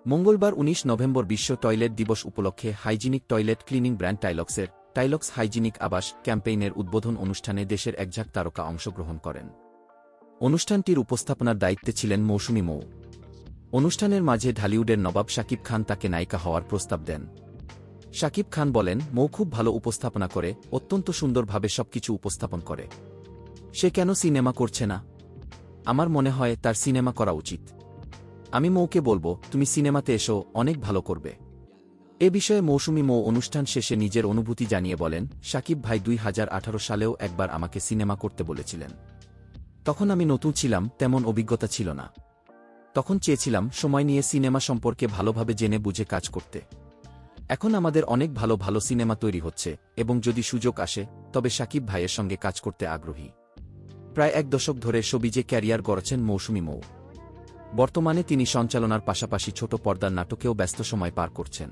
মঙ্গলবার ১৯ নভেম্বর বিশ্ব টয়লেট দিবস উপলক্ষে হাইজিনিক টয়লেট ক্লিনিং ব্র্যান্ড টাইলক্সের টাইলক্স হাইজিনিক আবাস ক্যাম্পেইনের উদ্বোধন অনুষ্ঠানে দেশের একঝাঁক তারকা অংশগ্রহণ করেন। অনুষ্ঠানটির উপস্থাপনার দায়িত্বে ছিলেন মৌসুমী মৌ। অনুষ্ঠানের মাঝে ঢালিউডের নবাব শাকিব খান তাকে নায়িকা হওয়ার প্রস্তাব দেন। শাকিব খান বলেন, মৌ খুব ভালো উপস্থাপনা করে, অত্যন্ত সুন্দরভাবে সবকিছু উপস্থাপন করে। সে কেন সিনেমা করছে না? আমার মনে হয় তার সিনেমা করা উচিত। আমি মৌকে বলবো, তুমি সিনেমাতে এসো, অনেক ভালো করবে। এ বিষয়ে মৌসুমী মৌ অনুষ্ঠান শেষে নিজের অনুভূতি জানিয়ে বলেন, শাকিব ভাই ২০১৮ সালেও একবার আমাকে সিনেমা করতে বলেছিলেন। তখন আমি নতুন ছিলাম, তেমন অভিজ্ঞতা ছিল না। তখন চেয়েছিলাম সময় নিয়ে সিনেমা সম্পর্কে ভালোভাবে জেনে বুঝে কাজ করতে। এখন আমাদের অনেক ভালো ভালো সিনেমা তৈরি হচ্ছে এবং যদি সুযোগ আসে তবে শাকিব ভাইয়ের সঙ্গে কাজ করতে আগ্রহী। প্রায় এক দশক ধরে শোবিজে ক্যারিয়ার গড়েছেন মৌসুমী মৌ। বর্তমানে তিনি সঞ্চালনার পাশাপাশি ছোট পর্দার নাটকেও ব্যস্ত সময় পার করছেন।